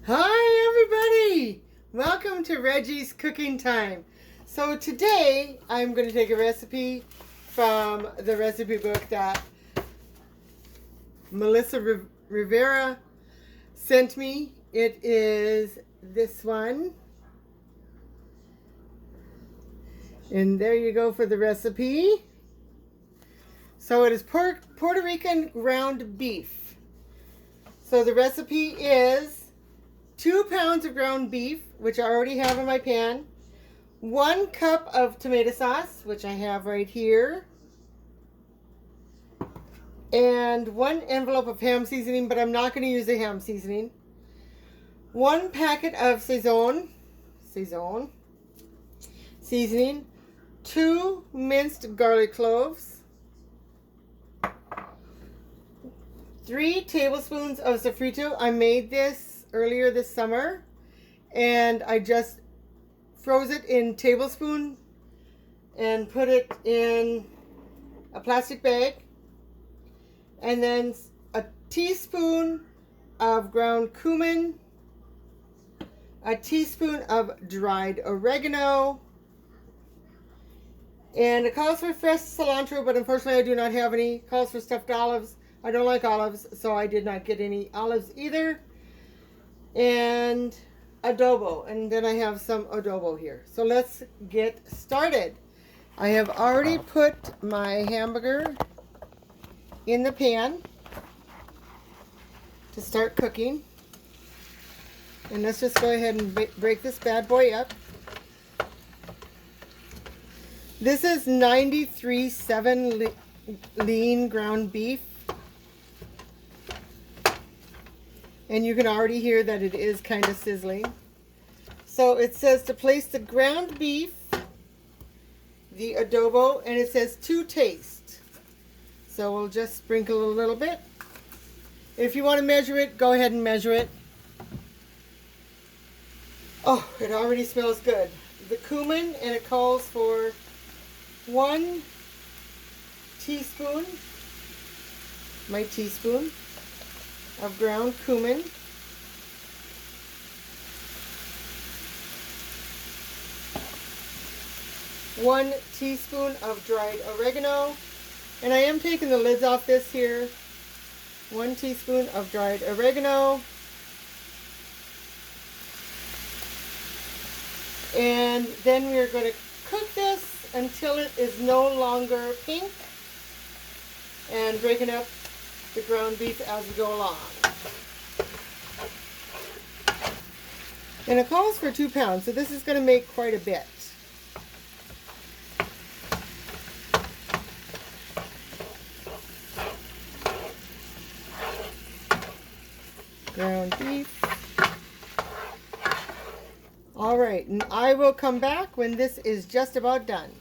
Hi everybody! Welcome to Reggie's Cooking Time. So today I'm going to take a recipe from the recipe book that Melissa Rivera sent me. It is this one. And there you go for the recipe. So it is Puerto Rican ground beef. So the recipe is 2 pounds of ground beef, which I already have in my pan. 1 cup of tomato sauce, which I have right here. And 1 envelope of ham seasoning, but I'm not going to use the ham seasoning. 1 packet of seasoning. 2 minced garlic cloves. 3 tablespoons of sofrito. I made this earlier this summer and I just froze it in tablespoon and put it in a plastic bag. And then a teaspoon of ground cumin, a teaspoon of dried oregano, and it calls for fresh cilantro, but unfortunately I do not have any. It calls for stuffed olives. I don't like olives, so I did not get any olives either. And adobo, and then I have some adobo here. So let's get started. I have already put my hamburger in the pan to start cooking. And let's just go ahead and break this bad boy up. This is 93.7 lean ground beef. And you can already hear that it is kind of sizzling. So it says to place the ground beef, the adobo, and it says to taste. So we'll just sprinkle a little bit. If you want to measure it, go ahead and measure it. Oh, it already smells good. The cumin, and it calls for 1 teaspoon, my teaspoon, of ground cumin, 1 teaspoon of dried oregano, and I am taking the lids off this here. 1 teaspoon of dried oregano, and then we're going to cook this until it is no longer pink, and breaking up the ground beef as we go along. And it calls for 2 pounds, so this is going to make quite a bit. Ground beef. All right, and I will come back when this is just about done.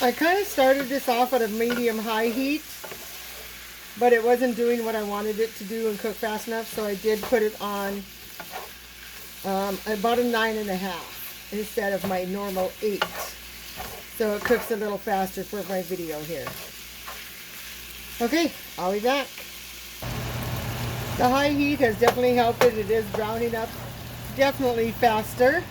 I kind of started this off at a medium-high heat, but it wasn't doing what I wanted it to do and cook fast enough, so I did put it on about a 9.5 instead of my normal 8. So it cooks a little faster for my video here. Okay, I'll be back. The high heat has definitely helped it. It is browning up definitely faster.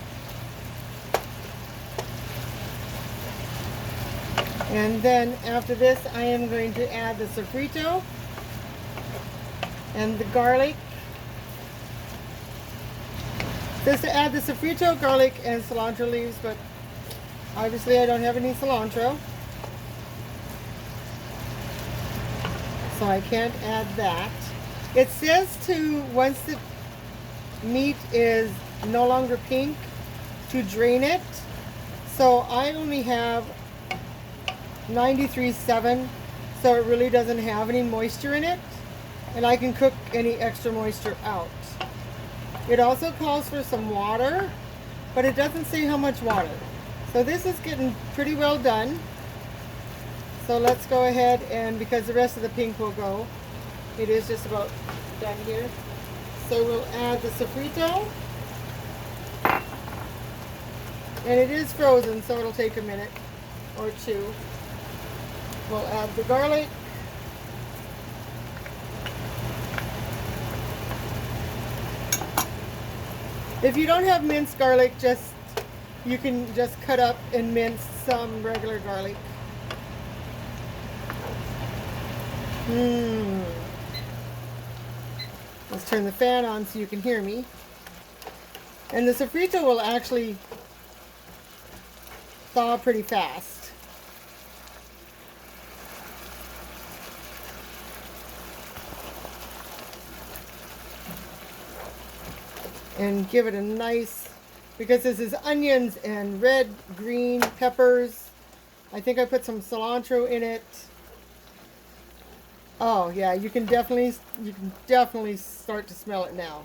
And then after this, I am going to add the sofrito and the garlic. It says to add the sofrito, garlic, and cilantro leaves, but obviously I don't have any cilantro, so I can't add that. It says to, once the meat is no longer pink, to drain it. So I only have 93.7, so it really doesn't have any moisture in it, and I can cook any extra moisture out. It also calls for some water, but it doesn't say how much water. So this is getting pretty well done. So let's go ahead, and because the rest of the pink will go, it is just about done here. So we'll add the sofrito, and it is frozen, so it'll take a minute or two. We'll add the garlic, If you don't have minced garlic, you can just cut up and mince some regular garlic. Let's turn the fan on so you can hear me. And the sofrito will actually thaw pretty fast. And give it a nice, because this is onions and red, green peppers. I think I put some cilantro in it. Oh yeah, you can definitely start to smell it now.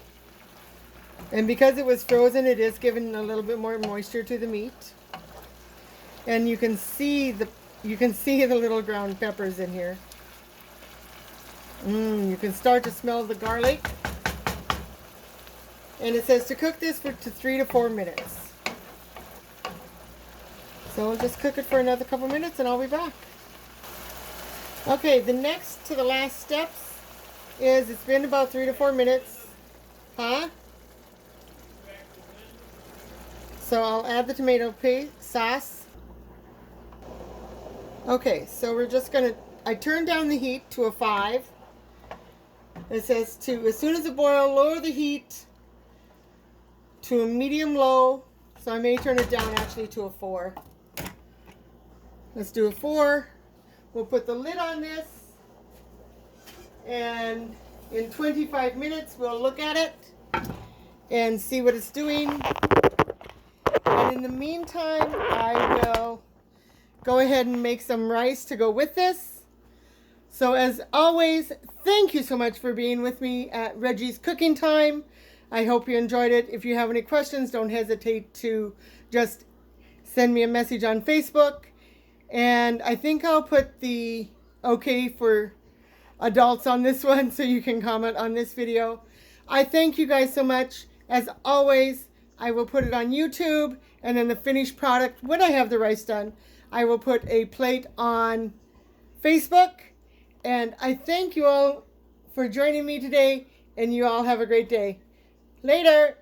And because it was frozen, it is giving a little bit more moisture to the meat. And you can see the little ground peppers in here. You can start to smell the garlic. And it says to cook this for 3 to 4 minutes. So we'll just cook it for another couple minutes and I'll be back. Okay, the next to the last steps is it's been about 3 to 4 minutes. Huh? So I'll add the tomato paste sauce. Okay, so we're just gonna, I turned down the heat to a 5. It says to, as soon as it boils, lower the heat to a medium low. So I may turn it down actually to a 4. Let's do a 4. We'll put the lid on this. And in 25 minutes, we'll look at it and see what it's doing. And in the meantime, I will go ahead and make some rice to go with this. So as always, thank you so much for being with me at Reggie's Cooking Time. I hope you enjoyed it. If you have any questions, don't hesitate to just send me a message on Facebook. And I think I'll put the okay for adults on this one so you can comment on this video. I thank you guys so much. As always, I will put it on YouTube, and then the finished product, when I have the rice done, I will put a plate on Facebook. And I thank you all for joining me today, and you all have a great day. Later.